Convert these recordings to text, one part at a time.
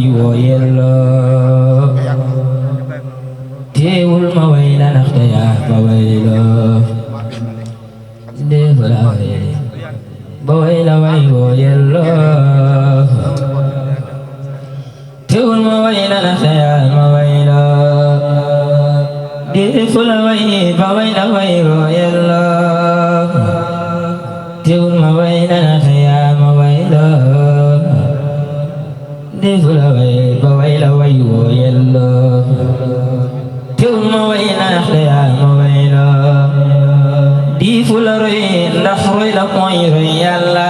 way woo yelloo teewul ma way la ndaxte yaa ba wayloo deefu la way ba way la way woo yelloo teewul ma way la ndaxte yaa ma wayloo deefu la way ba way la way woo yelloo teewul ma way la ndaxte yaa ma wayloo deefu la way ba way la way woo yelloo teewul ma way la ndaxte yaa ma wayloo diifu la roy ndax roy la mooy roy yàlla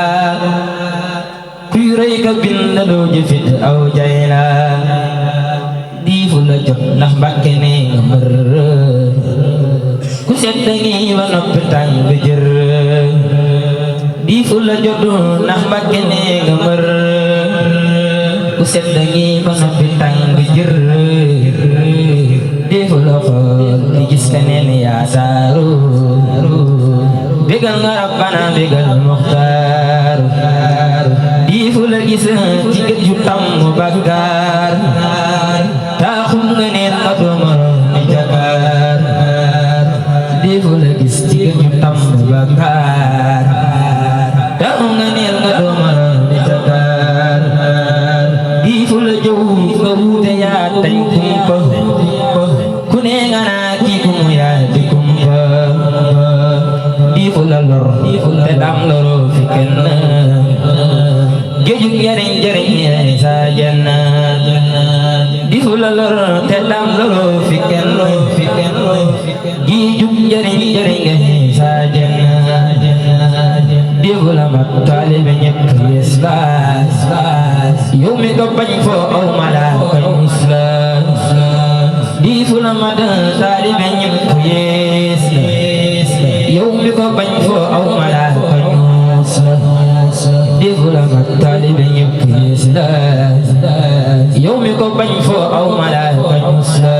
kuy roy ka bindaloo jëfit aw jay la diifu la jot ndax mbàkke ne nga mër ku sedd ngi ba noppi tàng jër diifu la jot ndax mbàkke ne nga mër ku sedd ngi ba noppi tàng jër diifu la xool di gis keneen yaa saaru bégal nga rabbana bégal muxtaar diifu la gis ci gët yu tàmm bàkkaar taaxum nga neen nga doomaroon ni jakaar diifu la gis ci gët yu tàmm bàkkaar taaxum nga neen nga doomaroon ni jakaar diifu la jëw nga wuute yaa tañ kumpa ku ne nga naa kii ku mu yaa di kumpa diifu la lor te dam loroo fi kenn géejug njariñ njariñ sa janna diifu la lor te dam loroo fi kenn géejug njariñ njariñ sa janna diifu la mat taalibe ñépp yees la yow mi ko bañ foo aw mala koy musla diifu la mat taalibe ñépp yees yow mi ko bañ foo aw mala koy musla diifu la mat taalibe ñépp yees la yow mi ko bañ foo aw mala koy musla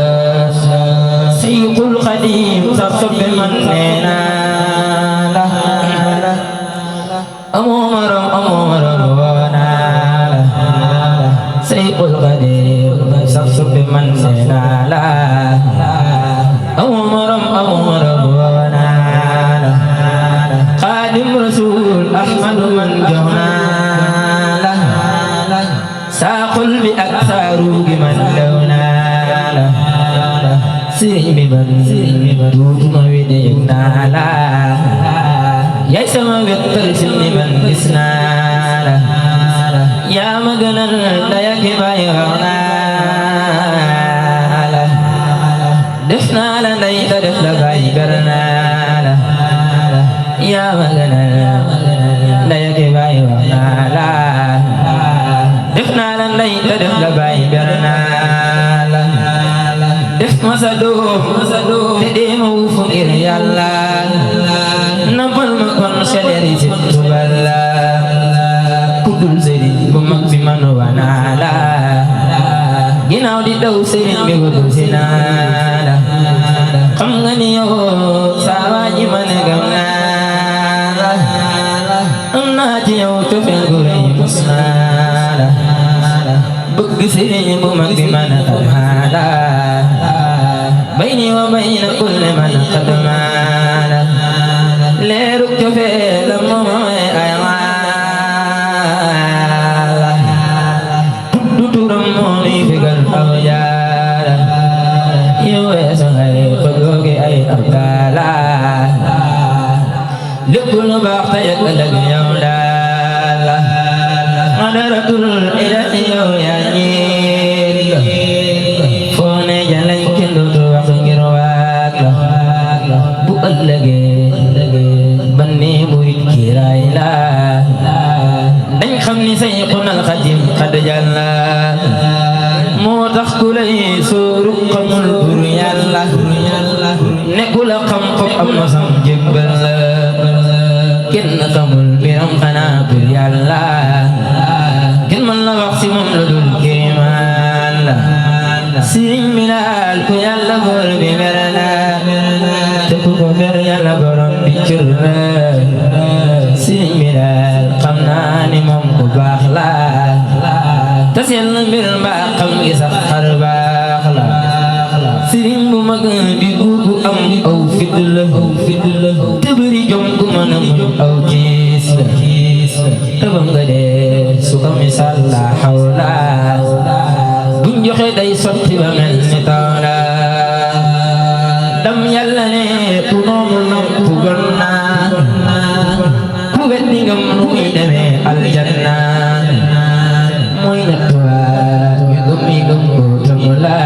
Seyxul Xadiim sax soppe man neena la amoo morom woona la Seyxul Xadiim sax soppe man neena la amoo morom woona la Xaadim Rasuul Ahmadu man jox naa la saa xol bi ak saa ruugi man lew naa la sëriñ bi man duutuma wede yëg naa la yaay sama wettal sëriñ bi man gis naa la yaa ma gënal ndey ak baay wax naa la def naa la ndey te def la baay ber naa la yaa ma gënal ndey ak baay wax naa la def naa la ndey te def la baay ber naa la def ma sa doom te dee ma wuufu ngir yàlla nampal ma kon seleri si tubal la kudul sëriñ bu mag bi man wanaa la ginnaaw di daw sëriñ bi wudu si naa la xam nga ni yow saa waaji ma ne gam naa la am naa ci yow cofeel gu rëy mus naa la bëgg sëriñ bu mag bi man xamaa la bayni wa bayna kulli man xadmaa la leeru cofeel la mooy ay la tuddu turam moo nuy fegal aw jaara yow weesu ngay bëggoogi ay abdaala lépp lu baax te yëg ëllëg yow daal madaratul ilahi yow yaa ñiir foo ne jalañ kenn dootu wax ngir waag la bu ëllëgee ban ne murit kiiraay la dañ xam ni Seyxunal Xadiim xad jàlla moo tax ku lay sóoru xamul bur yàlla ne ku la xam fop am na sam jébbal la kenn xamul mbiram xanaa bur yàlla kenn mën la wax si moom lu dul kéemaan la sëriñ bi daal ku yàlla boor bi mer la te ku ko fer yàlla borom bi cër la sëriñ bi daal xam naa ni moom ku baax la te seen mbir mbaaxam gi sax xar baax la sëriñ bu mag bi guugu am aw fit la te bëri jom gu mën a muñ aw kiis la tëbam nga dee su ko misaal la xawla buñ joxe day sotti ba mel ni tawla dam yàlla ne ku noomul nam ku gon naa ku weddi ngam nu muy demee aljanna mooy nattuwaat ñu gëm yi gëm ko tamu la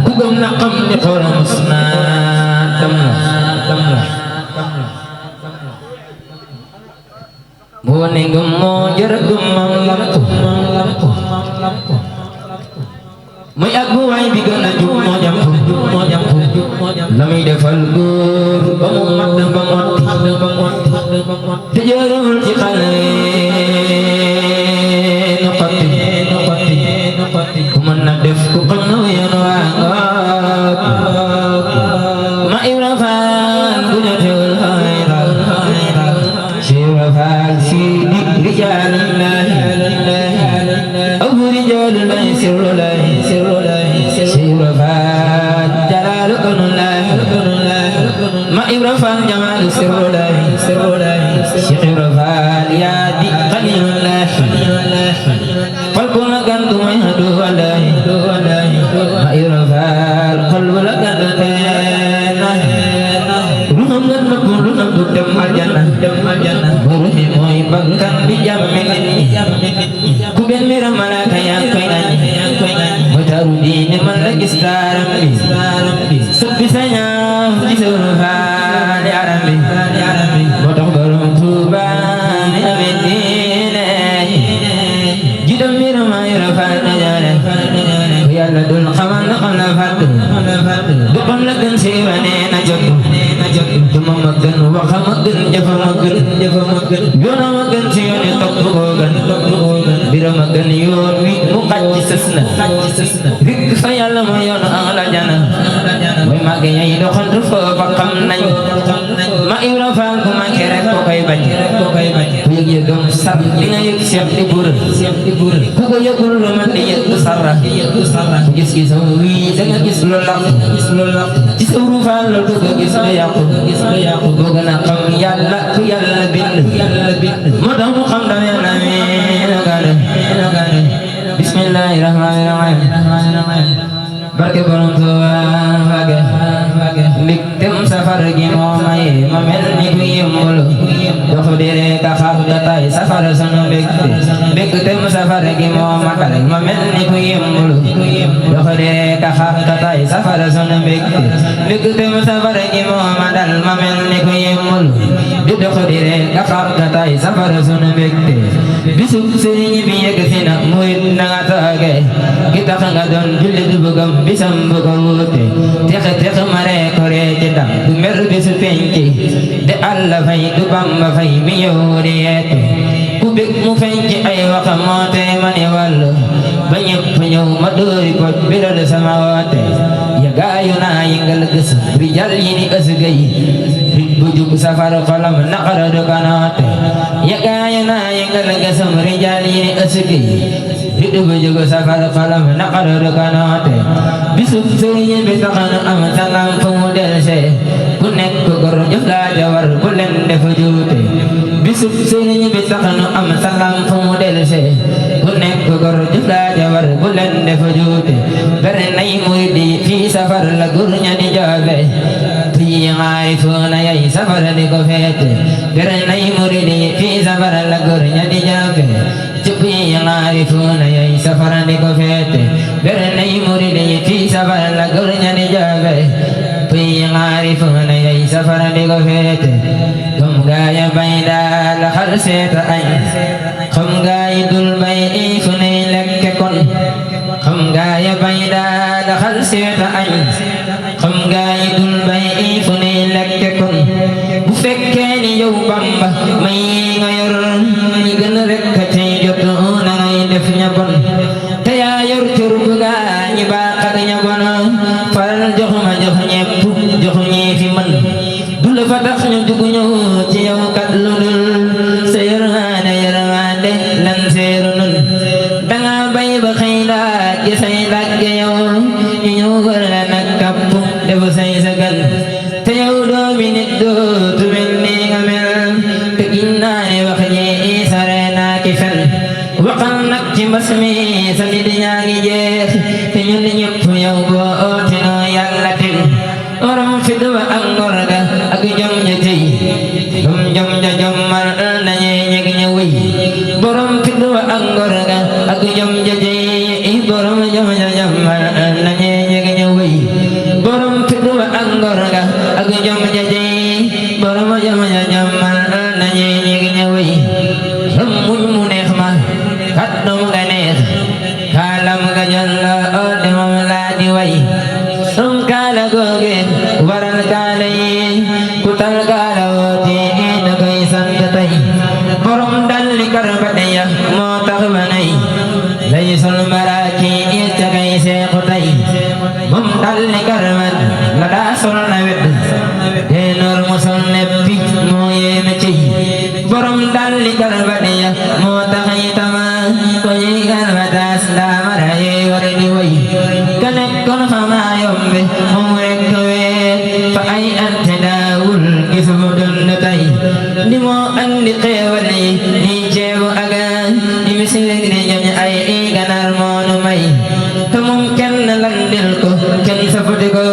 ku gëm na xam ni xolam mus naa tam la boo ne ngëm moo jërë gëm mam lamtu muy ak bu waay bi gën a jub moo jàmp la muy defal góor ba mu mat ba motti te jërëwul ci xale nu xotti ku mën na def ku xam na yoon waa ngoog ma Ibra Faal ku jotewul xayra Ibra Faal si dig rijaalillahi abu rijaalillahi sirrullahi Ibra Faal jalaalu kanullahi ma Ibra Faal jamaalu sirrullahi Ibra Faal yaa di xalilullahi fal ku la gantu may hadu wallahi ma Ibra Faal xol bu la gantu neena ruham nga nëbbu lu nëbbu dem aljanna ruhi mooy bakkan bi jàmme nit ñi ku benn mira malaaka yaa koy ŋaññi mu taru diine man la gis taaram bi soppi sa ñaaw ci Ibra Faal yaram bi moo tax borom Tuuba ni amee diine jidam mira ma Ibra Faal na jaare ku yàlla dul xamal na xam la fàtt du xam la gën si Ibra nee na jot duma ma gën waxa ma gën jëfa ma gën yoona ma gën si yoon yi topp koo gën bira ma gën yoon wi mu xaj ci sës na rikk fa yàlla ma yoonu ala jana mooy màgg ñay doxantu foofa xam nañ ma Ibra Faal ku manqué rek ko koy bañ ku yëg yëgam sar di nga yëg seex di bur ku ko yëgul lu man di yëg sarra ku gis gisam wii da nga gis lu laq ci sa Ibra Faal la dugg gis lu yàqu boo gën a xam yàlla ku yàlla bind moo tax mu xam dame na bismillahi rahmani rahim barke borom Tuuba mbégtem safar gi moo maye ma mel ni ku yëmbulu dox dire ka xax ka tay safar sunu mbégtem safar gi moo matal ma mel ni ku yëmbulu dox dire ka xax ka tay safar sunu mbégtem safar gi moo matal ma mel ni ku yëmbulu di dox dire ka xax ka tay safar sunu mbégte bisub sëriñ bi yegg si na murit na nga tooge ki tax nga doon jullit bëggam bisam bëgg a wuute tex mare ko ree ci ndam du mer bisu penci de Alla fay du Bamba fay mi yow di yeete ku bég mu fenci ay waxam moo te ma ne wàllu ba ñëpp ñëw ma dóori ko biral sama woote ya gaayu naa yëngal gës rijal yi ni ësgay rit bu jub safar xolam naqara du kanoote ya gaayu naa yëngal gës rijal yi ni ësgay rit bu jub safar xolam naqara du kanoote bisub sëriñ bi tax na am sangam fu mu delse ku nekk gor jëf laa jawar bu leen def juute bisub sëriñ bi tax na am sangam fu mu delse ku nekk gor jëf laa jawar bu leen def juute bere nay murid yi fii safar la gur ña di joobe fii aarifuuna yay safar di ko feete bere nay murid yi fii safar la gur ña di joobe cuppi aarifuuna yay safar di ko feete bere nay murid yi fii safar la gur ña di joobe fii aarifuuna yay safar di ko feete gëm gaaya bay daal xal seeta añ xam gaay dul bay fu nuy lekke kon xam gaaya bay daal xal seeta añ xam gaay dul bay fu nuy lekke kon bu fekkee ni yow Bamba may nga yor ñi gën rek tey jot na ngay def ña bon te yaa yor cër bu gaa ñi baax ak ña bon faral jox ma jox ñepp jox ñi fi man du la fa tax ñu dugg ñëw ci yow kat lu dul sa yërmande lan seeru nun danga bay ba xëylaat gi say làgge yow ñu ñëw wër la nag kapp defu say sagal te yow doomi nit dootu mel ni nga mel te giñ naa ne wax ji sare naa ki fen waxal nag ci mbas mi sa nit ñaa ngi jeex te ñun ñëpp yow boo ootinoo yàlla tin borom fit wa ak ngor ga ak jom ja tey jom ja jommal nañuy ñeg ña wëy borom fit wa ak ngor ga ak jom ja tey borom jom ja jommal nañuy ñeg ña wëy borom fit wa ak ngor ga ak jom ja tey borom jom ja jommal nañuy ñeg ña wëy muñ mu neex ma kàddoom ga neex kaalam ga jalla de moom laa di way sum kaala googe waral kaala yi ku tal kaala woote da koy sant tey borom dalli karbate ya moo tax ba nay lay sol maraaki ca kay seexu tey moom dalli karbat la daa sol na wet te noor mu sol neppi moo yéeme ciy borom dalli karbate ya moo tax itama ko ñuy karbataas daa mara yey war di way ka nekkoon fa maa yombe moom rekk weet fa ay ante daawul gis bu dund tey di moo andi xeewal yi ni ceebu aga di misilig di joñ ay ganaar moonu may te moom kenn landil ko kenn safuti ko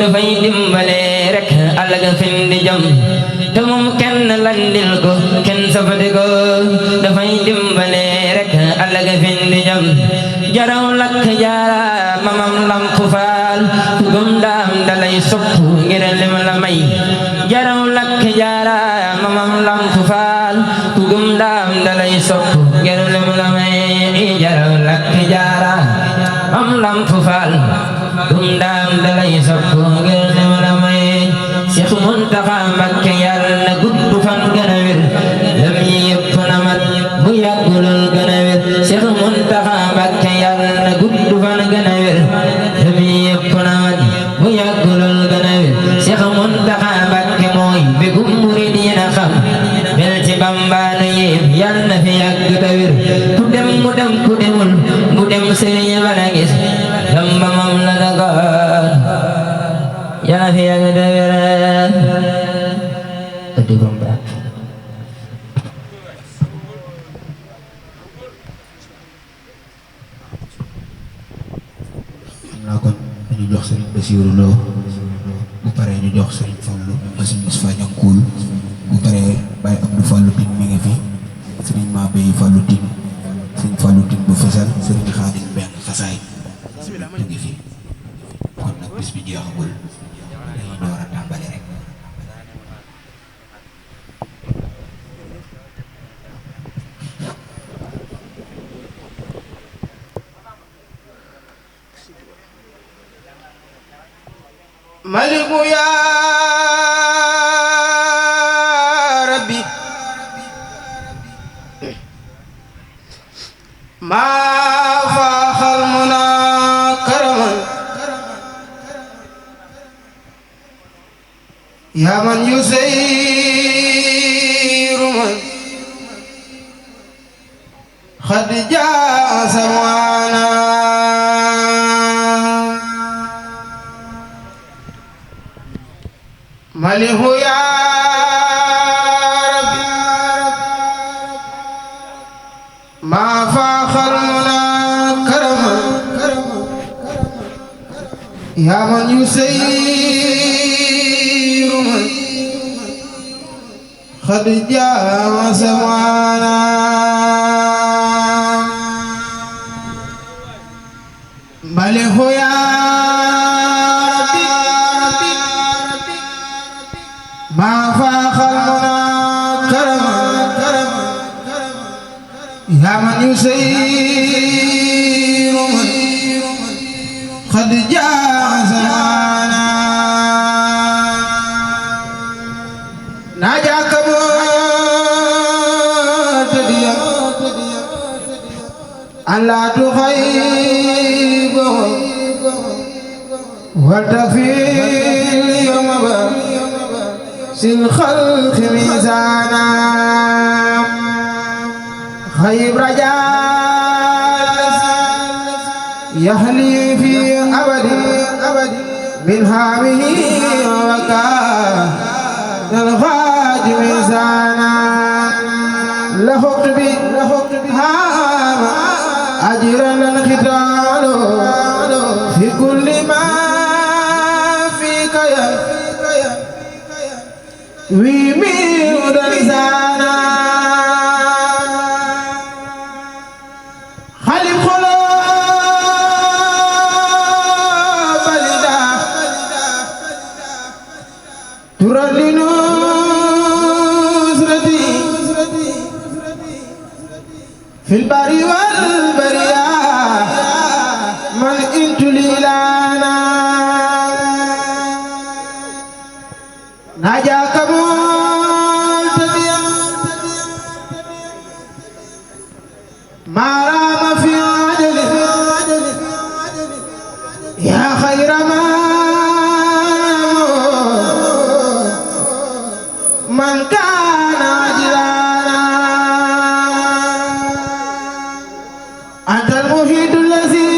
dafay dimbale rek alaga fin di jom te moom kenn landil ko kenn safuti ko dafay dimbale rek alaga fin di jom jaraw lakk jaara mamam lamp faal ku gëm daam dalay sopp ngir lim la may jaraw lakk jaara mamam lamp faal ku gëm daam dalay sopp ngir lim la may jaraw lakk jaara mam lamp faal gëm daam dalay sopp ngir lim la may Seex Muntaxa Mbakke yàlla na gudd fan gën a wér lam yi yëpp na mat bu yàggulul gën a wér Seex Muntaxa Mbakke yàlla na gudd fan gën a wér lam yi yëpp na mat bu yàggulul gën a wér Seex Muntaxa Mbakke mooy bégum murid yi na xam mel ci Bambaanu yéem yàlla na fi yàgg ta wér ku dem mu dem ku demul mu dem sëriñ bana gis Bamba moom la dagaan yàlla fi yàgg ta wér ëddi Bamba naa kon ñu jox Serigne Bassirou Lo bu paree ñu jox Serigne Fallou Bassirou Moustapha Ñankuul bu paree Baye Abdou Fallou Tine mi ngi fi Serigne Mabey Fallou Tine Serigne Fallou Tine bu Fesal Serigne Khadim Mbeng Xasaay ñu ngi fi kon nag bis bi jeexagul dañuy door a tàmbali rek maliku ya rabbi ma faaxal muna karaman ya man yusayru man xad jaa samwana malihu ya rabbi ma faaxal muna karaman ya man yusayru man xad jaa samwana malihu ya ما فاخ المنى كرما يا من يسير من قد جاء زمانا ناجاك مرتديا أن لا تخيب وتكفي اليوم الخلق ميزانا خيب رجال يهلي في أبد من هامه وكان الغاج ميزانا لهقت بهام أجرا الختان في كل ما فيك ويمين رزانا خلق قلوب لدا ترد نصرتي في البر والبرية من انت ليلانا ناجاك ملتديا ما رام في عجل يا خير من كان عجلانا أنت المحيط الذي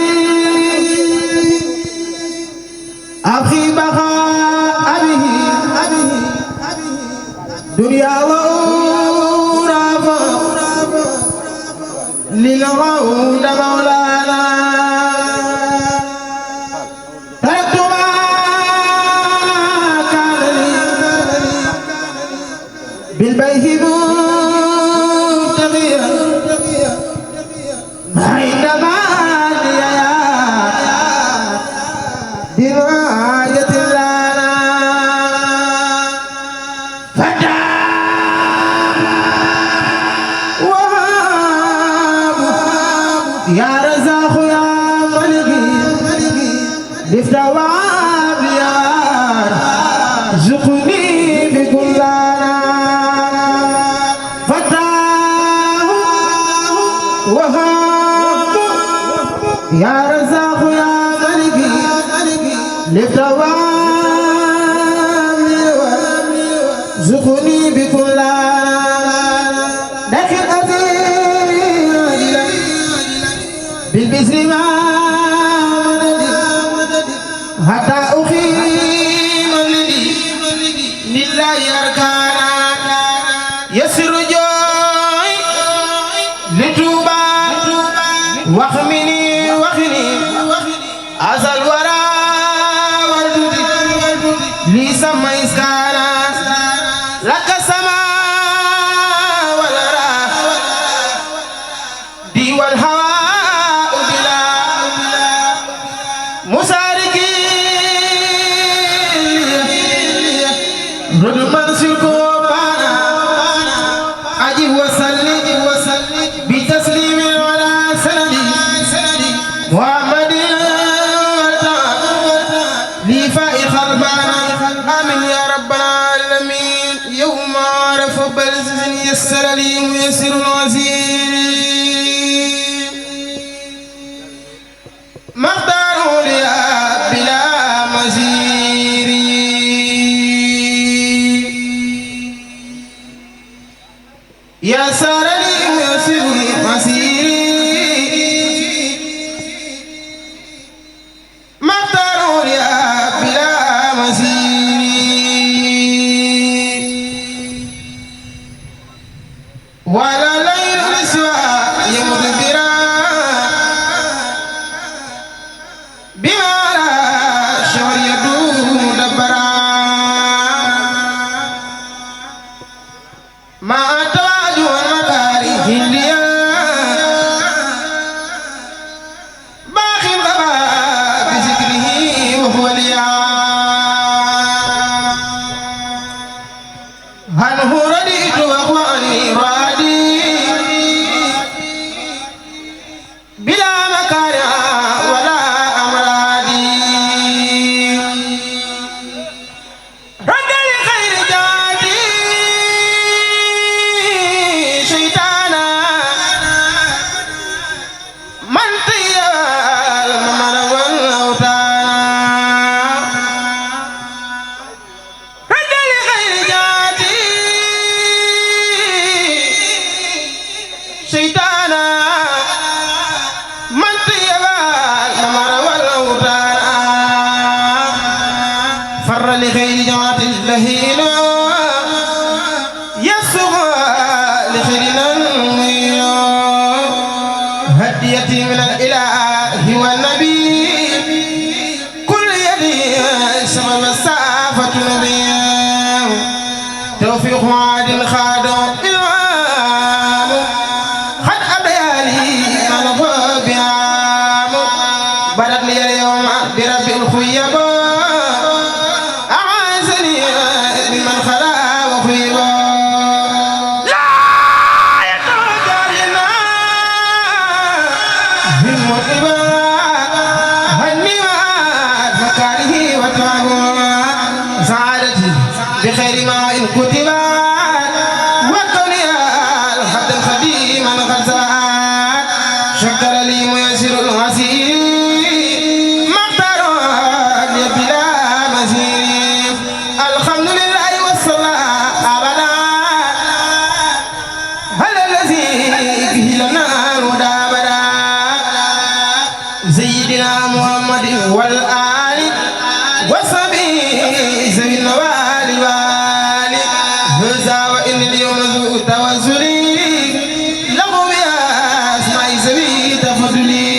أبخي بقاء به دنيا وأخرى للغود مولانا تركت ما كان لي بالبيه مبتغيا ما عندما بمعاية لنا فتى وهاب يا رزاق يا ملكي لفت وعاب يا زقني بكلنا فتى وهاب يا رزاق يا ملكي لفت زقني بكل لكن أزيد بالبسر ما حتى أقيم لله أركانا يسر جوي لتوبا وخمني أزل ورا لي سما إسكانا لك سما والرا دي والهواء بلا مساركي رد منسلكو بانا أجي وسلي بتسليم على سندي محمد لي فائق البانا آمين يا رب العالمين يوم عرف بلز يسر لي ميسر العزيز مقدار لي بلا مزير يا سر لي ميسر المسير مقدار لي بلا مزير ولا ليل الاسوى يمدبرا بما لا شهر يدوم دبرا ما أتواج والمكاره الليا باخي الغباء بذكره وهو ليا عنه رديت وأخواني رادي بلا مكاره ولا أمرادي رد لخير جادي شيطانا من طيال الممر والأوتانا رد لخير جادي شيطانا من طيال رهين يسوع لخيرنا هديتي من الإله والنبي كل يدي سبب مسافة نبي توفيق وعد خادم إمام قد أبيالي من هو بيام بدت لي اليوم برب الخيب أعزني بمن خلا وخيب لا يتوجهنا بالمطلبات هنيمات مكاره وتعبوا سعادتي بخير ما إن كتبت والدنيا الحد الخديم من قد سعاد شكر لي ميسر العسير مقدر لي بلا مسير الحمد لله والصلاة أبدا على الذي به لنا الهدى أبدا سيدنا محمد والآل وصحبه ذوي النوال والي هذا وإن اليوم ذو توسلي له بأسماء ذوي تفضلي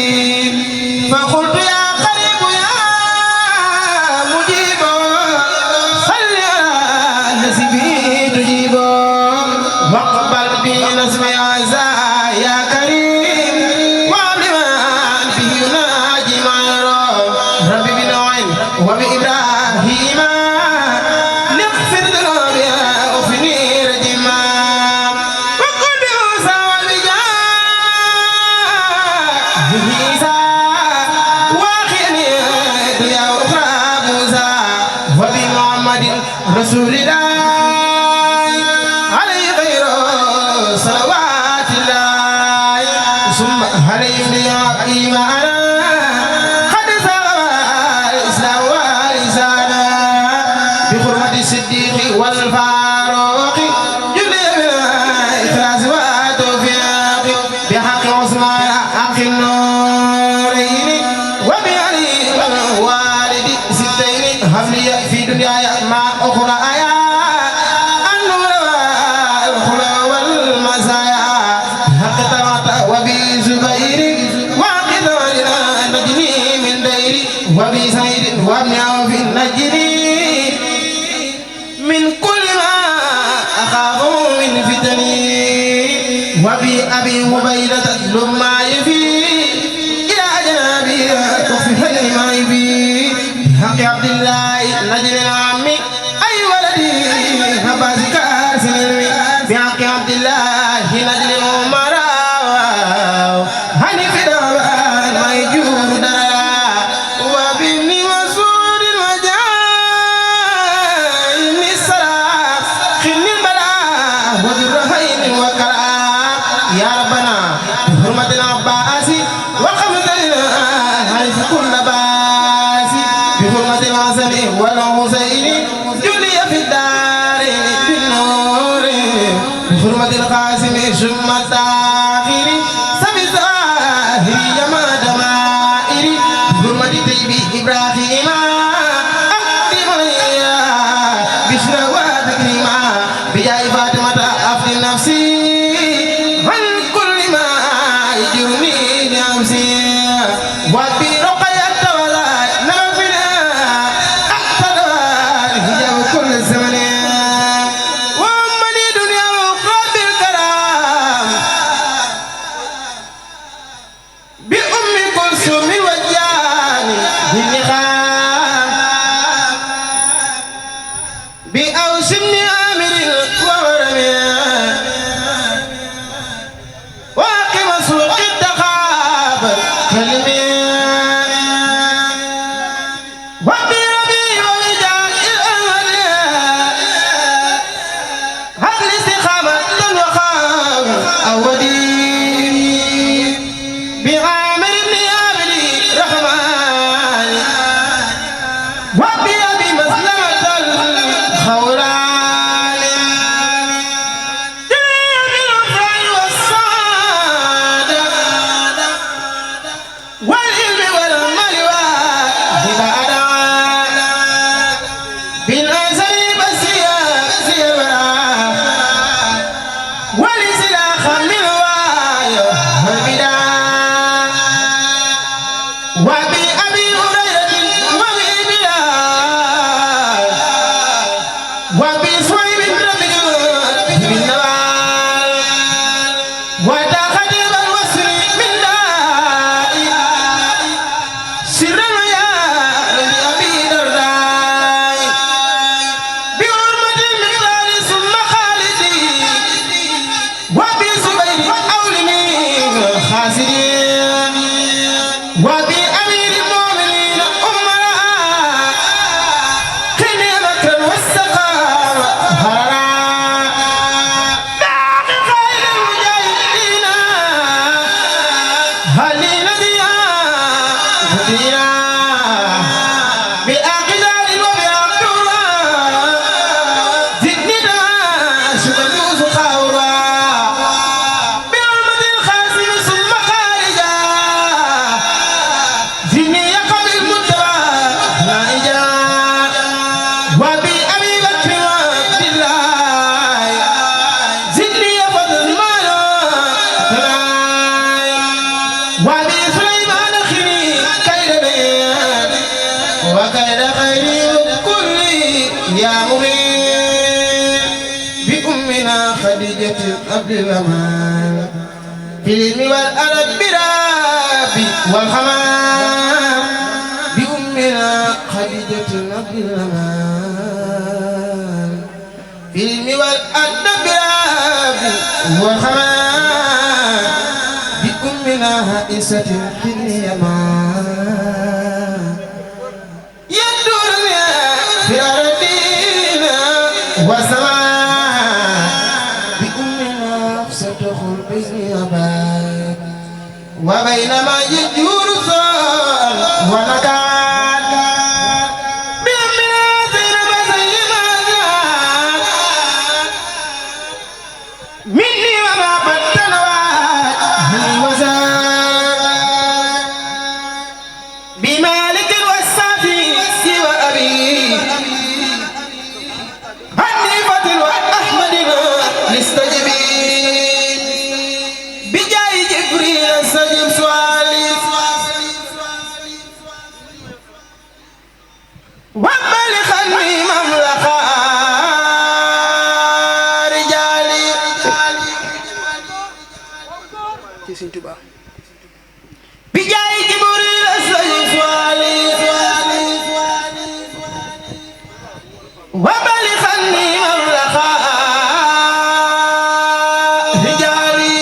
فقلت يا قريب يا مجيب صل على الذي به تجيب واقبل بنسم عزا يا كريم وعلمان به يناجي معي ربي بنوعين وبإبراهيم نغفر ذنوبها وفني رجما وكل موسى وبجاه واخيني دنيا وأخرى موسى وبمحمد رسول الله عليه خير صلوات الله ثم عليهم يا إيمان الصديق والفاروق جلي بالإخلاص والتوفيق بحق عثمان حق النورين وبعلي والد ستين هب لي في دنياي ما أخرى آيات النور والخلق والمزايا حق طلعت وبزبير وعقد ولنا نجني من ديري وبسعيد وابن عوف نجني من كل ما أخاف من فتني وبأبي عبيدة لما يفي إلى جنابي تخفي ما يفي بحق عبد الله نجل عمي أي ولدي عباس كاسم علمي بحق عبد الله نجل عمر هني في دوان ما يجور دارا وبني مسعود الوجاه يا ربنا بحرمة العباس وخمسنا حيث كل باس بحرمة الحسن والحسين جلي في الدارين بالنور بحرمة القاسم ثم الطاهر سبي الظاهر يما دمائر بحرمة طيب إبراهيم أقدم بشرى وتكريما بجاه فاطمة أفضل نفسي وبرقية ولا نبنا أحسن الهجاب كل الزمن وأمني دنيا وأخرى بالكرام بأم كلثوم وجاني بالنخام بأوس بن عامر وورمي واقم سوق الدخاب كلمي بالأزل بس وبأمير المؤمنين أمراء قني مكرا والسقام هرا باقي خير المجاهدين هلي نبيا هدينا بأقدار وبعبد الله زدنا شبه يوسف خاورا بعمد الخاسم ثم خارجا زدني يقم المتبع نائجا وبأبي بكر وعبد الله زدني فضل مالا تراي وبي سليمان خيري كيد بيان وكيد خير كل يا مبين بأمنا خديجة قبل الأمان في العلم والأدب برابي والخمان بأمنا خديجة قبل الأمان في العلم والأدب برابي والخمان بأمنا هائسة في اليمان يدورنا في أرضنا والسماء بأمنا ستدخل بين أباد وبينما يجور صال ونكاد بأمنا زينب زينب مني وما بدنوات وزاد بمالك والسافي سوى أبي حنيفة وأحمد لستجبين بجاي جبريل استجب سؤالي وبلغني مملكة رجالي بجاي جبريل استجب سؤالي وبلغني مملكة رجالي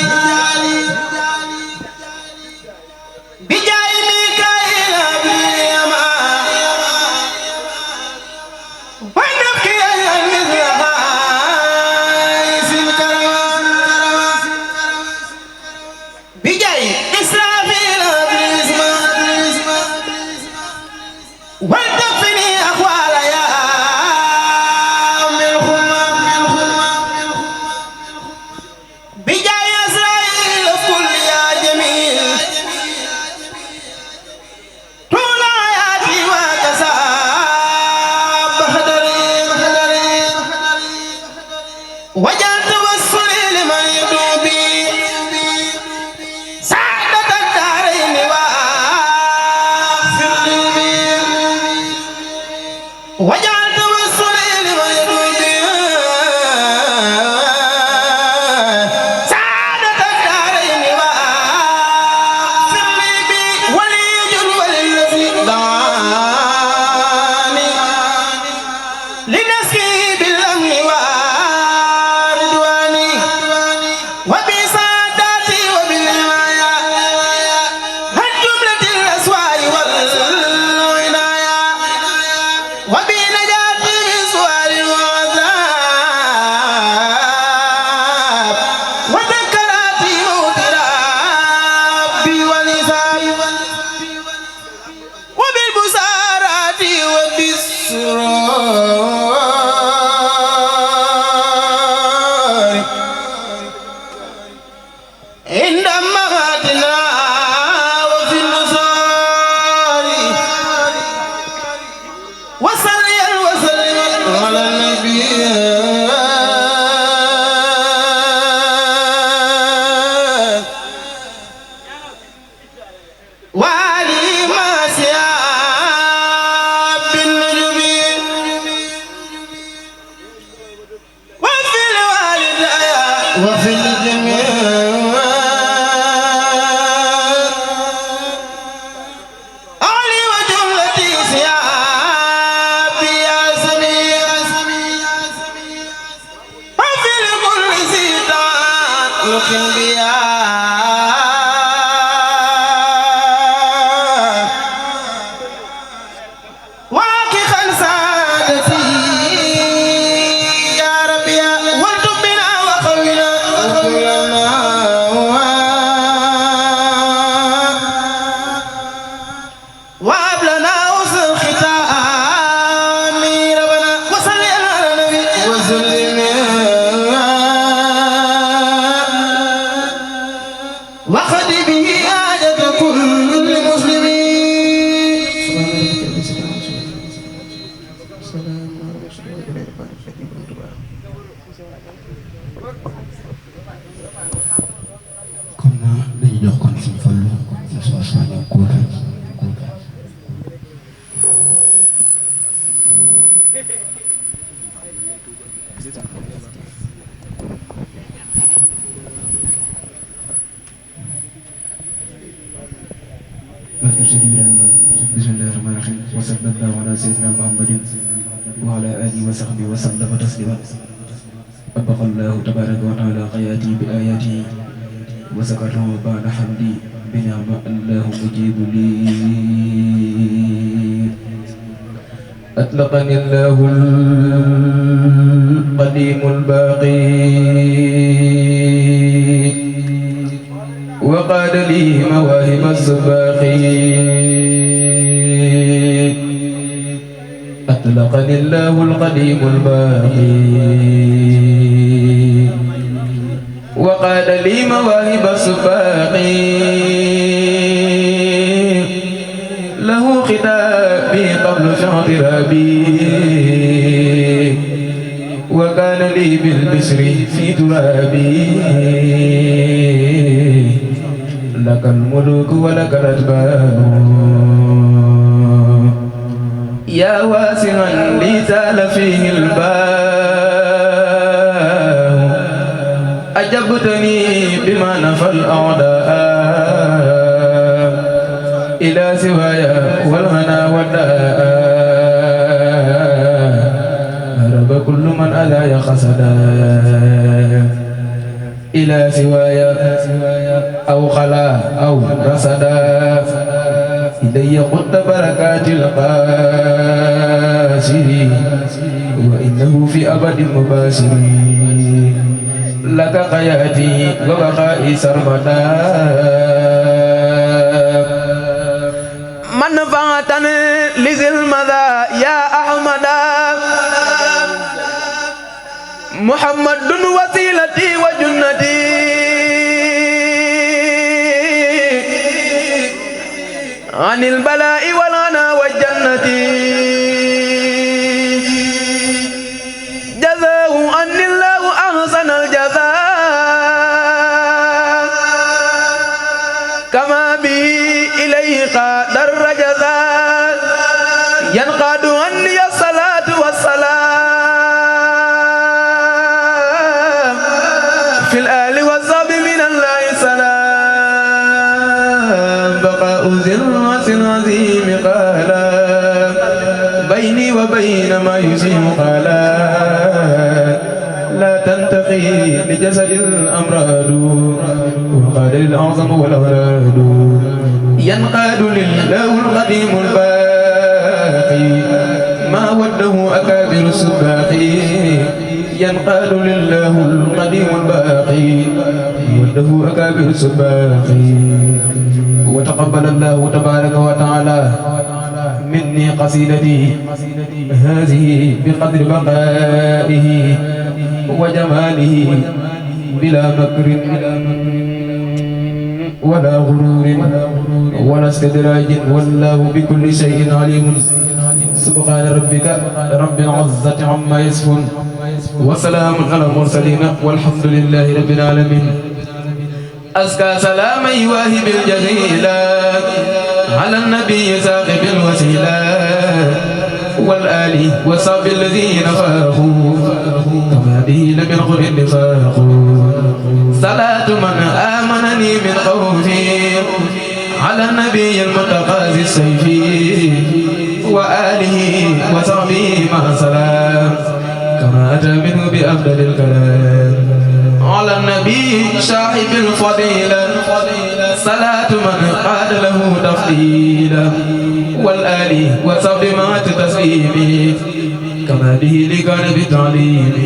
بجاي ميكائيل أبريما ونبكي مثلها الكرم بجاي إسرافيل أبريزما وتكفني أخوال يا بجاي إسرائيل كل يا جميل طول حياتي وكساب بخدري وجعلت وصلي لمن يدوبي سعادة الدارين واغفر لي وجعلت وصلي لمن يدوبي سعادة الدارين واغفر لي ولي وللذي دعاني لنسكي بالأمن ورضواني وبسعادتي وبالعناية عن جملة الأسواء والعناية وبنجاتي من سؤال وعذاب وذكراتي موت ربي ونساب وبالبصارات وبالسرور عند مماتنا وفي النصار وصلي وسلم على النبي وعلي ما سياب النجم وهب لنا حسن الختام ربنا وصل على النبي وسلم وخذ به حاجة كل مسلمين. kon dañu jox kon suñu Fallu suñu soñu kuul Bismillahirrahmanirrahim. Wa sallallahu ala sayyidina Muhammadin wa ala alihi wa sahbihi wa sallama taslima. Abaqallahu tabaraka wa ta'ala hayati bi ayati wa zakarnahu ba'da hamdi bi ni'ma Allahu mujibu li. أطلقني الله القديم الباقي وقال لي مواهب السباقي. أطلقني الله القديم الباقي وقال لي مواهب السباقي. له خطابي قبل شاطرابي وكان لي بالبشر في ترابي. لك الملوك ولك الأجبار يا واسعا لي زال فيه الباب. أجبتني بما نفى الأعداء إلى سوايا والهنا والداء. هرب كل من أذى خسدا إلى سوايا أو خلا أو رصدا. إلي قد بركات القاسر وإنه في أبد مباشر. لك حياتي وبقائي سرمدا منفعة لذي المدى يا أحمد. محمد وسيلتي وجنتي عن البلاء والغنى والجنة. جزاه أن الله أحسن الجزاء كما به إليه قاد الرجزاء. ينقاد عني الصلاة والسلام في الآل والصحب من الله سلام. بقاء ذرة عظيم قالا بيني وبين ما يسيء قالا. لا تنتقي لجسد الأمراض والقادر الأعظم والأولاد. ينقاد لله القديم الباقي ما وده أكابر السباقي. ينقاد لله القديم الباقي وده أكابر السباقي. وتقبل الله تبارك وتعالى مني قصيدتي هذه بقدر بقائه وجماله بلا مكر ولا غرور ولا استدراج والله بكل شيء عليم. سبحان ربك رب العزة عما يصفون وسلام على المرسلين والحمد لله رب العالمين. أزكى سلام واهب الجزيلة على النبي ساقب الوسيلة والآل والصحب الذين فاقوا كما به لم ينقل النفاق. صلاة من آمنني من خوفي على النبي المتقاضي السيفي وآله وصحبه مع سلام كما أتى منه بأفضل الكلام. على النبي صاحب الفضيلة صلاة من قاد له تفضيلا والآل وصحب مع تسليمه كما به لكان بتعليمه.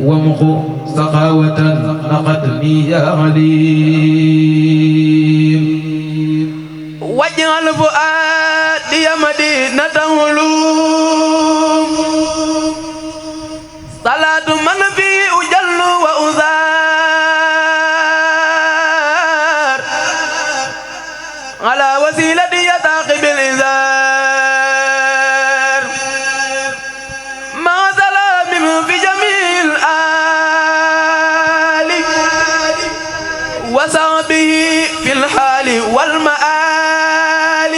ومقو سخاوة نقتني يا عليم واجعل فؤادي مدينة علوم صلاة من فيه أجل وأزار على وسيلتي يتاقب الإزار مع سلام في جميع الآل وصحبه في الحال والمآل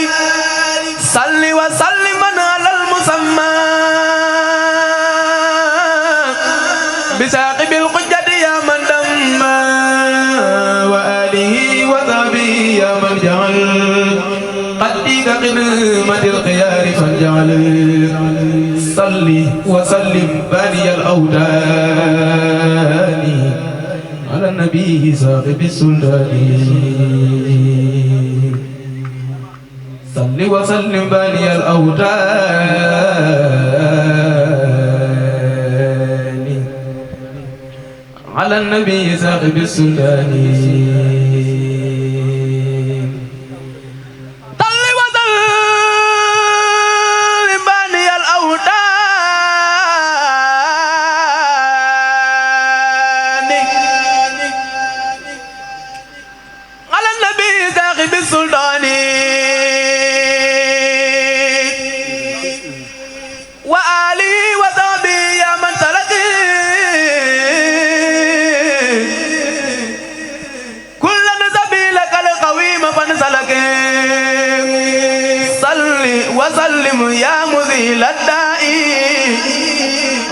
صل وسلم على المسمى بساقب الحجة يا من دم وآله وصحبه يا من جعل قديك قمة الخيار فجعل صل وسلم باني الأودان على النبي صاحب السلطان صل وسلم باني الأودان على النبي صاحب السلطان بالسلطان وآله وصحبه يا من سلك كل سبيلك القويم فانسلك صل وسلم يا مذيل الداء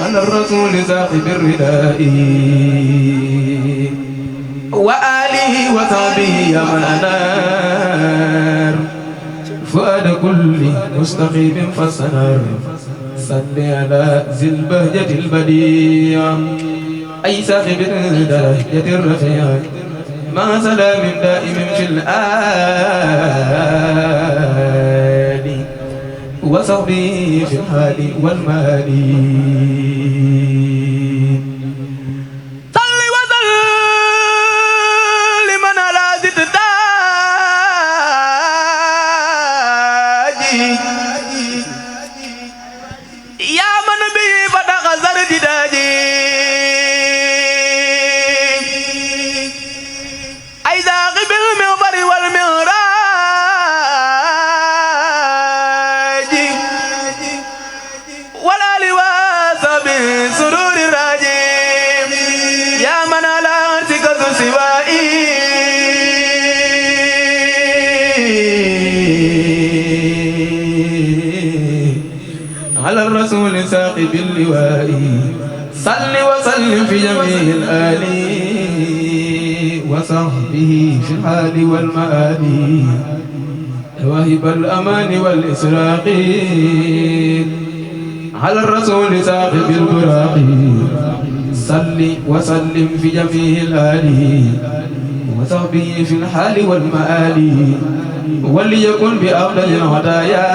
على الرسول صاحب الرداء وآله وصحبه يا من أنار فؤاد كل مستقيم فالسنار صل على ذي البهجة البديع أي صاحب الدرجة الرفيع مع سلام دائم في الآل وصحبه في الحال والمال يا من به فتح زرد داجي أي ذاقب المغفر والمغراج ولا لواس بسرور الراجي يا من على عرشك ذو سوائي على الرسول ساقب اللواء صل وسلم في جميع الآل وصحبه في الحال والمآل واهب الأمان والإسراق على الرسول ساقب البراق صل وسلم في جميع الآل وصحبه في الحال والمآل وليكن بأفضل الهدايا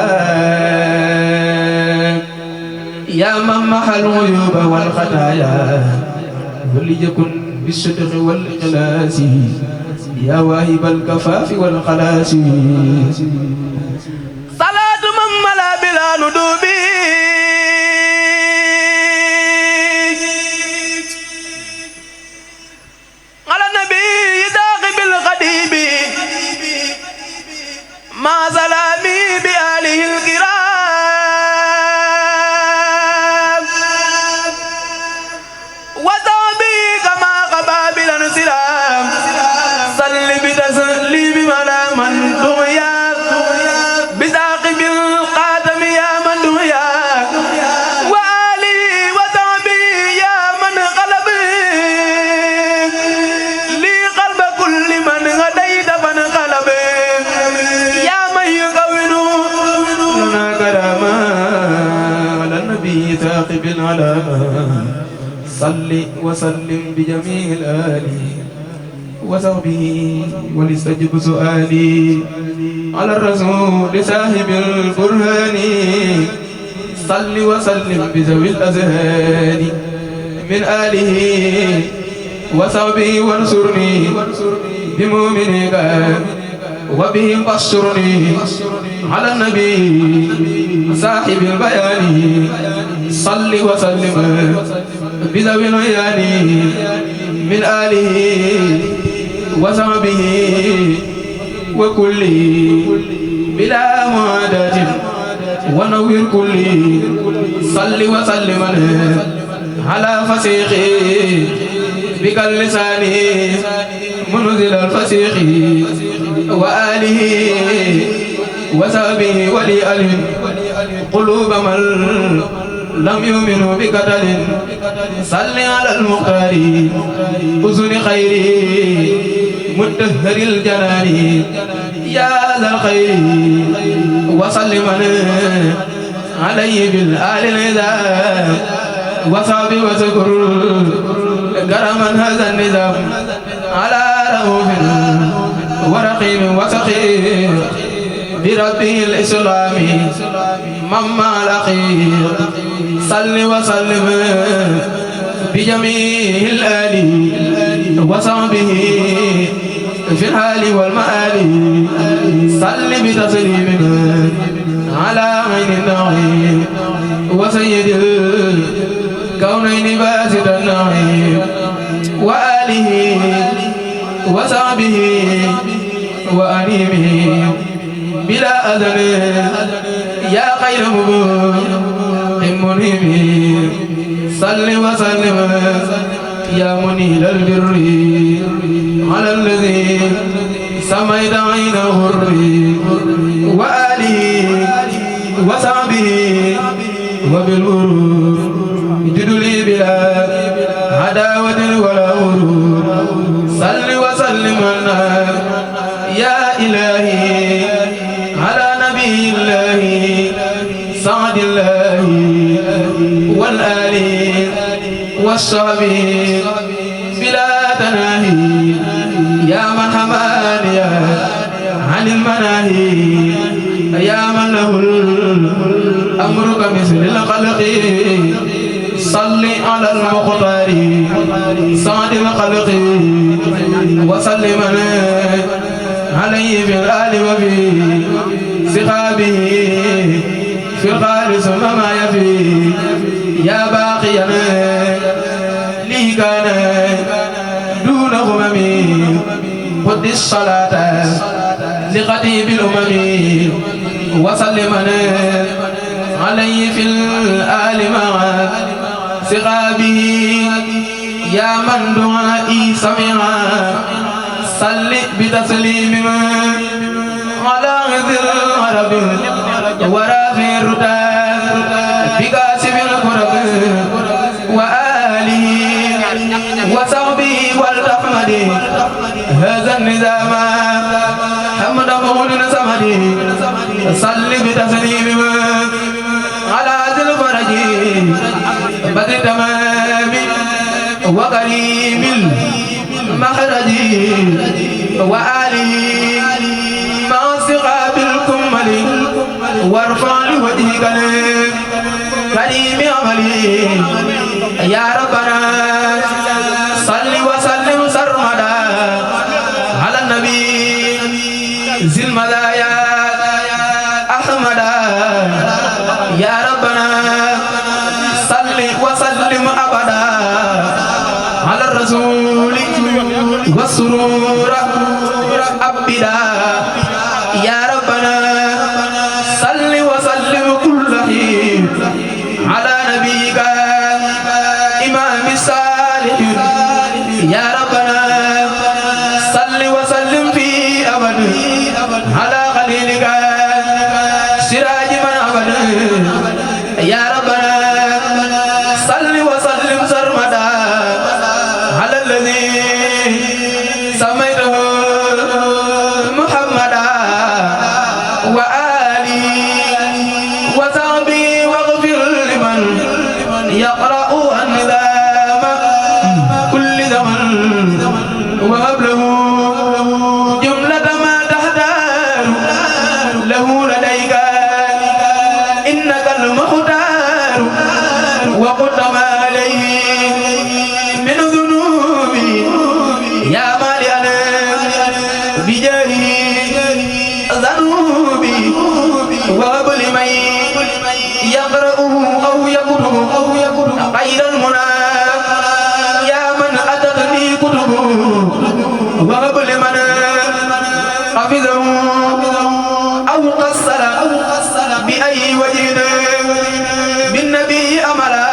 يا من محى الغيوب والخطايا وليكن بالصدق والإخلاص يا واهب الكفاف والخلاص صلاة من ملا بلا ندوب على النبي ذاقب الغديب مع سلامي بآله الكرام صل بتسليم على من دعيا بساقب القادم يا من دعيا وآلي وصحبي يا من غلب لي قلب كل من غديت فانقلب يا من يكون لنا كراما على النبي ثاقب العلامة صل وسلم بجميع الآل وصحبه ولستجب سؤالي على الرسول صاحب البرهان صل وسلم بذوي الأذهان من آله وصحبه وانصرني بمؤمنك وبه بشرني على النبي صاحب البيان صل وسلم بذوي العيان من آله وصحبه وكل بلا معاداة ونوّر كل صل وسلم على فسيخ بك اللسان منزل الفسيخ وآله وصحبه ولي ألف قلوب من لم يؤمنوا بقتل صل على المختار أذن خير مدهر الجنان يا ذا الخير وسلم عليه بالآل النظام وصحب وذكر كرما هذا النظام على رؤوف ورقيب وسخير بربه الإسلام مما الأخير صل وسلم بجميع الآل وصحبه في الحال والمآل صل بتسليم على عين النعيم وسيد الكونين باسط النعيم وآله وصحبه وأنيمه بلا أذن يا خير منهم صل وسلم يا منيل البر على الذي سميت عين الغر وآله وصحبه وبالغرور جدلي بلا عداوة ولا غرور صل وسلم يا إلهي على نبي الله سعد الله والآل والصحب بلا تناهي يا من حماني عن المناهي يا من له الأمر كمثل الخلق صل على المختار سعد الخلق وسلم عليه في الآل وفي سخابه في الخالص ما يفي يا باقيا لي كان دون غمم خذ الصلاة لخطيب الأمم وسلم عليه في الآل مع سخابه يا من دعائي سمع صل بتسليم على غذر العرب ورافع الردى بقاسم القرب وآله وصحبه والرحمة هذا النظام حمد مولد سمد صل بتسليم على ذي الفرج بدر تمام وقريب المخرج وآله مع صغاب الكمل وارفع لوجهك كريم عملي يا ربنا صل وسلم سرمدا على النبي ذي المدايا أحمدا يا ربنا صل وسلم أبدا على الرسول والسرور أبدا يا ربنا صل وسلم كل حين على نبيك إمام الصالحين يا ربنا صل وسلم في أبد على خليلك سراج من أبد يا ربنا صل وسلم سرمدا على الذي سميته محمدا وآله وصحبه واغفر لمن يقرأ النظام كل زمن وهب له جملة ما تحتاج له لديك إنك المختار وقدم عليه من ذنوبي يا مالئنا بجاهه غير المنى يا من أتتني كتب وهب لمن حفظه أو قصر بأي وجه بالنبي أملا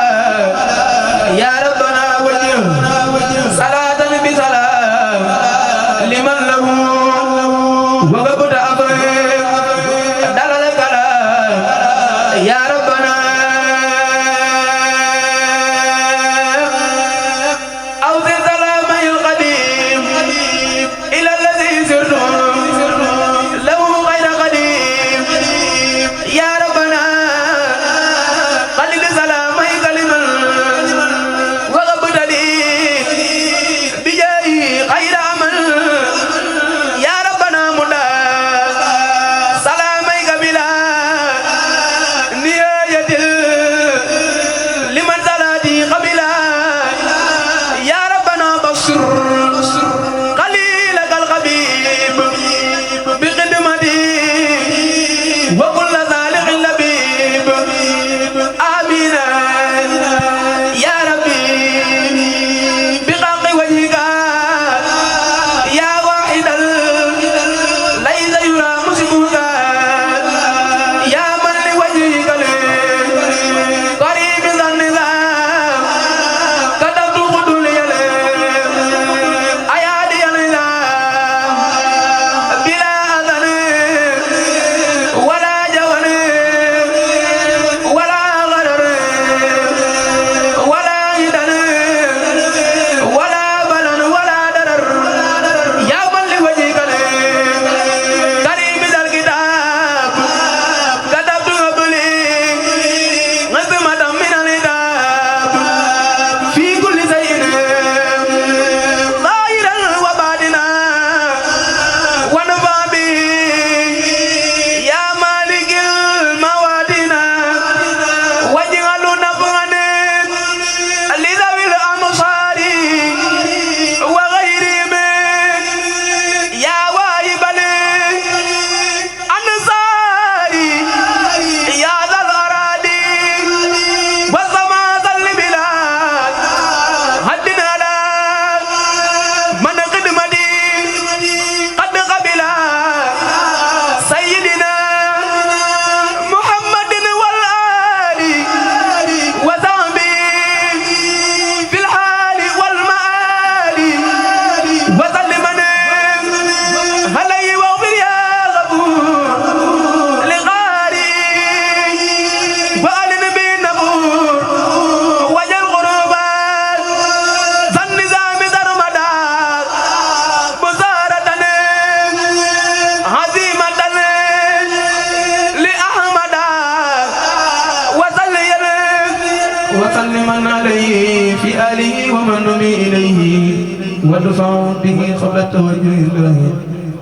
يا ربنا وجه صلاة بسلام لمن له وغبت أبه دلال الكلام يا ربنا أوصل سلامي القديم إلى الذي سرت له غير قديم يا ربنا قلل سلاميك لمن وغبت لي بجاي خير عمل يا ربنا ملا سلاميك بلا نهاية لمن صلاتي قبلا يا ربنا بشر قليلك الخبيب بخدمتي وكل ذلك لبيب آمين يا ربي بحق وجهك يا واحدا ليس يرى مسكوك يا من لوجهك قريب ذا النظام كتبت خدولي أيادي النظام بلا أذن ولا جون ولا غرر ولا هدن ولا بلن ولا درر يا من لوجهك قريب ذا الكتاب كتبت قبلي نظمة من الكتاب في كل شيء ظاهرا وباطنا ونفع به يا مالك الموادنا واجعل نفعنا لذوي الأمصار وغيرهم يا واهب الأنصار يا ذا الأراضي والسماء البلاد هدنا على من خدمتي قد قبلا سيدنا محمد والآل وصحبه في الحال والمآل وسلم عليه واغفر يا غفور لغاري وآل نبي النبور وجل قربان ذا النظام سرمدا بصارة عظيمة لأحمد وسلم عليه في آله ومن نمي إليه ودفع به قبل التوجه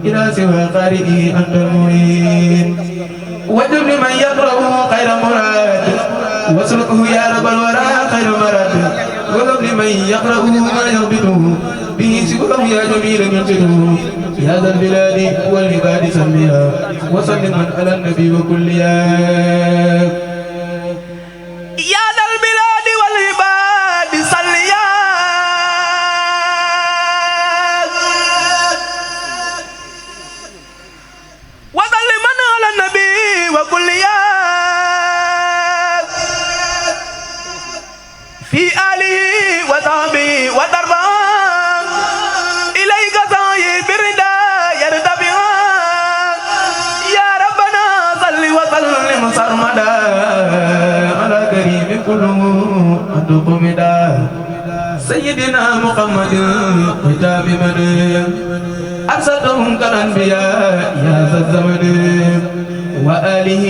إلى سوى قارئه أنت المعين وجب لمن يقرأ خير مراد واسلكه يا رب الورى خير مراد وجب لمن يقرأ ما يغبطه به سواه يا جميل ينشده يا ذا البلاد والعباد سميها وسلم على النبي وكل يا ذا البلاد والعباد صليا وسلم على النبي وكل في آله وصحبه وترفع إليك سعي بردا يرتفع يا ربنا صل وسلم سرمدا على كريم كله أدوك مدا سيدنا محمد كتاب من أرسلتهم كالأنبياء يا ذا الزمن وآله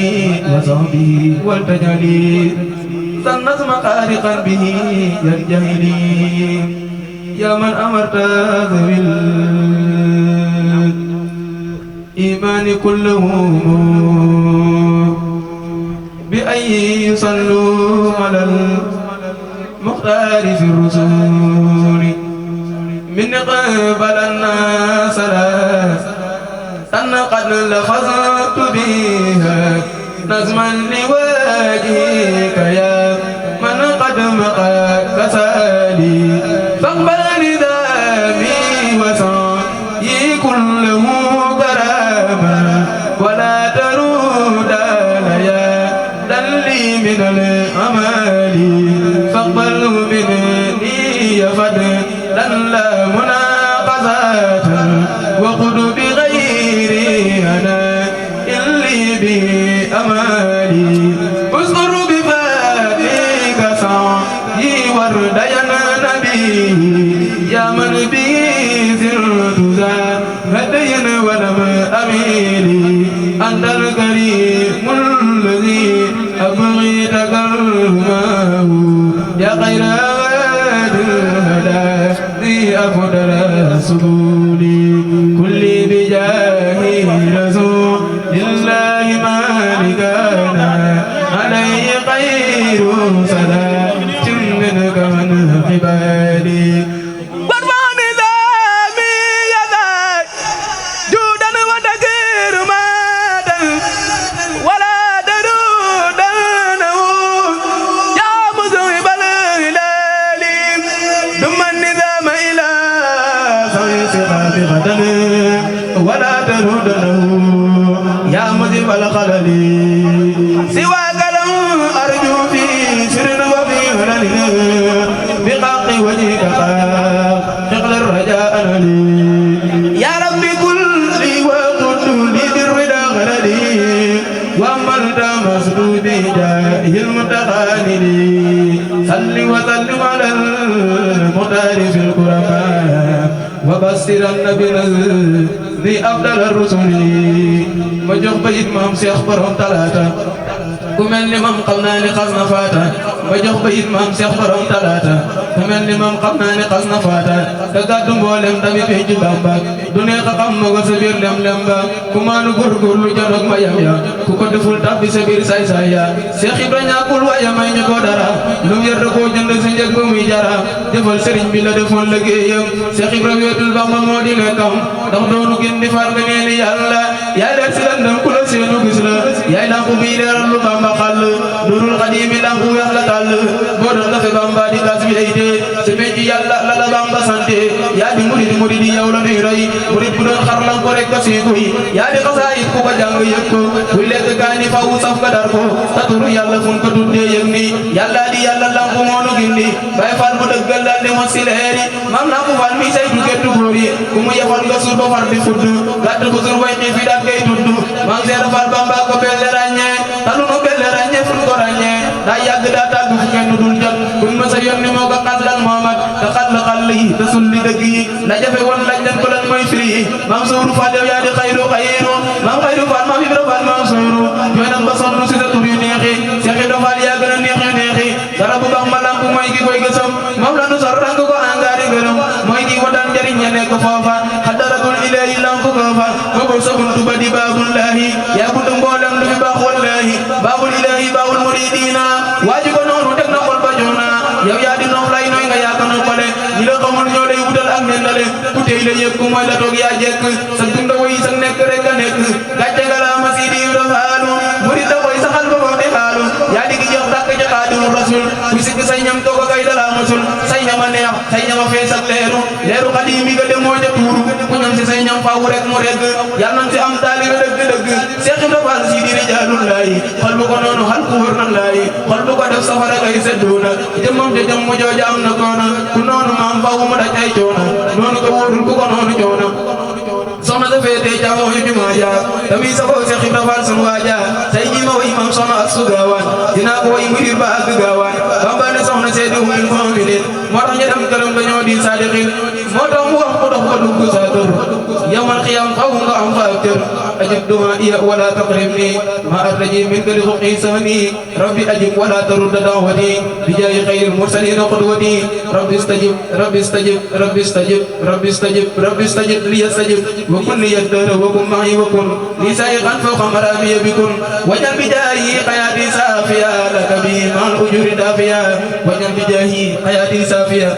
وصحبه والتجلي سنظم خارقا به يرجهلي يا من أمرت ذوي الإيمان كلهم بأن يصلوا على المختار في الرسول من قبل الناس أن قد لفظت بها نظما لوجهك يا من من الأمال فاقبله مني فضلا لا مناقضات وقل بغيري أنا إلي بأمالي اذكر بفاتك سعي ورد يا نبي يا من به سرت ذا هديا ولم أميلي أنت الكريم الذي أبغي تكرمه يا خير واد الهدى ذي أفضل سبولي كل بجاه رسول الله مالكنا عليه خير صلاة منك من قبالي ولا تردنه يا مذهب الخلل سواك لم أرجو في سر وفي هلل بحق وجهك شغل الرجاء لي يا ربي كل لي وقل لي بالرضا غللي وأمرت مسدودي جاه المتخانل صل وسلم على المختار في القربان وبصر النبي ذي أفضل الرسل ما jox bayit maam Seex borom talaata ku mel ni moom xam naa ni xas na faata ma jox bayit maam Seex borom talaata ku mel ni moom xam naa ni xas na faata te gàddu mboolem tamit fii ci Bamba du neex a xam ma ko sa biir lem-lem ba ku maanu góorgóorlu jonoog ma yam ya ku ko deful tabbi sa biir say-say ya Seex Ibra ñàkkul waaye may ñu ko dara lu mu yor da koo jënd sa njëg ba muy jara defal sëriñ bi la defoon liggéeyam Seex Ibra weetul Bamba moo di lekkam ndax doonu gën di far nga nee ni yàlla yaay leer si lëndëm ku la seenu gis la yaay lampu bii leeral lu Bamba xàll Nuurul Xadiimi lampu weex la tàll boo doon dafe Bamba di gas bi ay dee si penc yàlla la la Bamba sante yaa di murid yow la nuy roy murid bu doon xar lan ko rek ka siiguy yaa di xasaayit ku ko jàng yëg ko kuy lekk kaani fawu saf ka dar ko ta turu yàlla fun ko tuddee yëg ni yàlla di yàlla lampu moonu gindi Baay Faal bu dëggal daal di mos si leeri maam lampu Faal mi say du gettu góor yi ku mu yefal nga suur ba far di fudd gàtt ko suur way xiif yi daat ngay tudd maam Seex Faal Bamba ko belle ràññee tanu nu belle ràññee fun ko ràññee daa yàgg daa tàgg fu kenn dul jot kun ma sa yónni moo ko xatlal Muhammad te xall yi te sulli dëgg yi la jafe woon laaj leen ko lan mooy firi yi maam Sooru Faal yow yaa di xayru maam xayru Faal maam Ibra Faal maam Sooru ñooy nam ba sonn si sa tur yu neexi Seex Ibra Faal yaa gën a neex yu neexi dara bu baax ma lamp mooy ki koy gësam moom la nu sor rang ko angaari gërëm mooy ki wadaan njariñ ña nekk foofa xadaratul ilaahi lamp ko fa boobu sa buntu ba di baabullahi yaa buntu mboolem lu fi baax wallahi baabul ilaahi baabul muridina waaju ko noonu teg na xol ba joona yow yaa di noof lay nooy nga yaa ko noppale ñi la xamul ñoo lay wutal ak nendale ku tey la yëg ku mooy la toog yaa jekk sa dunda woy sa nekk rek a nekk gàcce nga la ma Sidi Ibra Faalu murid da koy saxal ba boo di xaalu yaa di gi jox tàkk ci Xaadimu Rasul ku sikk say ñam toog kay dala masul say ñama neex say ñama fees ak leeru Xadiimi ga dem moo ja tuuru ku ñam si say ñam faawu rek mu regg yal nañ si am taalibe dëgg-dëgg Seex Ibra Faal Sidi rijaalullaahi xol bu ko noonu xal ku wër na laayi xol bu ko def safara kay sedduuna jëmmam ja jëmm jooja am na koona ku noonu maam faawu mu daj ay coona noonu ko wóorul ku ko noonu coona soxna sa féetee jaamoo yu jumaa ja tamit sa boo Seex Ibra Faal sun waaja say ji ma way mam soxna ak su gaawaan dinaa ko way mudir ba àgg gaawaan Bamba ne soxna seedi umil mu'minin moo tax ñu dem këram dañoo di saadiqin moo tax mu wax ko dox ba dugg sa kër yawmal qiyaam faw nga am fa kër ajib du'aa'iya wala taqribni ma artaji min kali xuqisaani rabbi ajib wala tarudda da'wati bi jaayi xayril mursaliin qudwati rabbi istajib rabbi istajib rabbi istajib rabbi istajib rabbi istajib li yastajib wa kun li yaddara wa kun ma'i wa kun li saa'iqan fawqa maraamiya bikun wajal bi jaayi xayaati saafiya laka bi ma'al ujuri daafiya wajal bi jaayi xayaati saafiya